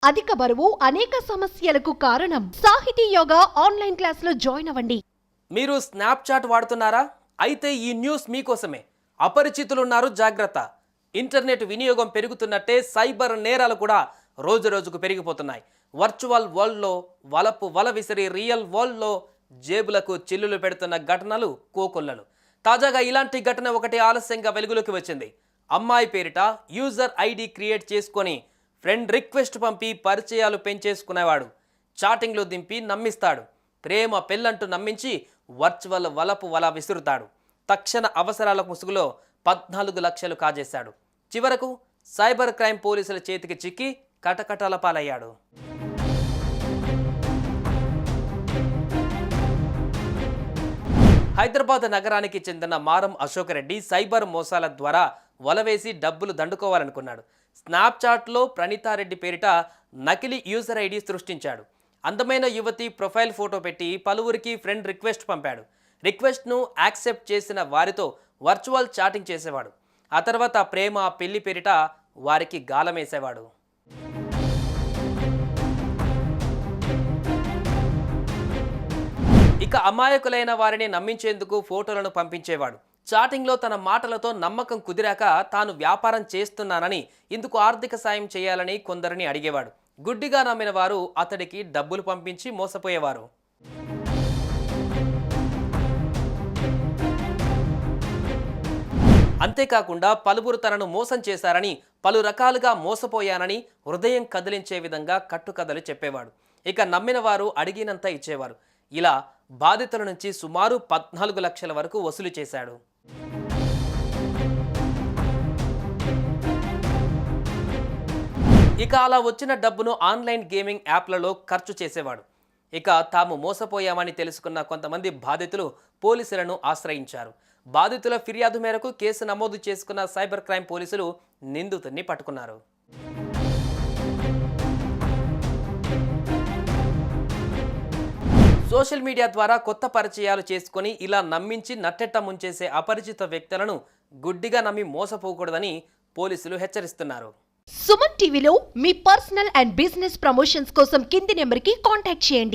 అధిక బరువు అనేక సమస్యలకు కారణం. సాహితీ యోగా ఆన్లైన్ క్లాసులో జాయిన్ అవ్వండి. మీరు స్నాప్చాట్ వాడుతున్నారా? అయితే ఈ న్యూస్ మీకోసమే. అపరిచితులున్నారు, జాగ్రత్త. ఇంటర్నెట్ వినియోగం పెరుగుతున్నట్టే సైబర్ నేరాలు కూడా రోజురోజుకు పెరిగిపోతున్నాయి. వర్చువల్ వరల్డ్లో వల విసిరి రియల్ వరల్డ్లో జేబులకు చిల్లులు పెడుతున్న ఘటనలు కోకొల్లలు. తాజాగా ఇలాంటి ఘటన ఒకటి ఆలస్యంగా వెలుగులోకి వచ్చింది. అమ్మాయి పేరిట యూజర్ ఐడి క్రియేట్ చేసుకొని ఫ్రెండ్ రిక్వెస్ట్ పంపి పరిచయాలు పెంచేసుకునేవాడు. చాటింగ్లో దింపి నమ్మిస్తాడు. ప్రేమ పెళ్ళంటూ నమ్మించి వర్చువల్ వల విసురుతాడు. తక్షణ అవసరాల ముసుగులో 14 లక్షలు కాజేశాడు. చివరకు సైబర్ క్రైమ్ పోలీసుల చేతికి చిక్కి కటకటాల పాలయ్యాడు. హైదరాబాద్ నగరానికి చెందిన మారం అశోక్ రెడ్డి సైబర్ మోసాల ద్వారా వలవేసి డబ్బులు దండుకోవాలనుకున్నాడు. స్నాప్చాట్లో ప్రణీతారెడ్డి పేరిట నకిలీ యూజర్ ఐడి సృష్టించాడు. అందమైన యువతి ప్రొఫైల్ ఫోటో పెట్టి పలువురికి ఫ్రెండ్ రిక్వెస్ట్ పంపాడు. రిక్వెస్ట్ను యాక్సెప్ట్ చేసిన వారితో వర్చువల్ చాటింగ్ చేసేవాడు. ఆ తర్వాత ప్రేమ పెళ్లి పేరిట వారికి గాలమేసేవాడు. ఇక అమాయకులైన వారిని నమ్మించేందుకు ఫోటోలను పంపించేవాడు. చాటింగ్లో తన మాటలతో నమ్మకం కుదిరాక తాను వ్యాపారం చేస్తున్నానని, ఇందుకు ఆర్థిక సాయం చేయాలని కొందరిని అడిగేవాడు. గుడ్డిగా నమ్మిన వారు అతడికి డబ్బులు పంపించి మోసపోయేవారు. అంతేకాకుండా పలువురు తనను మోసం చేశారని, పలు రకాలుగా మోసపోయానని హృదయం కదిలించే విధంగా కట్టుకథలు చెప్పేవాడు. ఇక నమ్మిన వారు అడిగినంత ఇచ్చేవారు. ఇలా బాధితుల నుంచి సుమారు 14 లక్షల వరకు వసూలు చేశాడు. ఇక అలా వచ్చిన డబ్బును ఆన్లైన్ గేమింగ్ యాప్లలో ఖర్చు చేసేవాడు. ఇక తాము మోసపోయామని తెలుసుకున్న కొంతమంది బాధితులు పోలీసులను ఆశ్రయించారు. బాధితుల ఫిర్యాదు మేరకు కేసు నమోదు చేసుకున్న సైబర్ క్రైమ్ పోలీసులు నిందితుడిని పట్టుకున్నారు. సోషల్ మీడియా ద్వారా కొత్త పరిచయాలు చేసుకొని ఇలా నమ్మించి నట్టెట్ట ముంచేసే అపరిచిత వ్యక్తులను గుడ్డిగా నమ్మి మోసపోకూడదని పోలీసులు హెచ్చరిస్తున్నారు. సుమన్ టీవీలో మీ పర్సనల్ అండ్ బిజినెస్ ప్రమోషన్స్ కోసం కింది నెంబర్కి కాంటాక్ట్ చేయండి.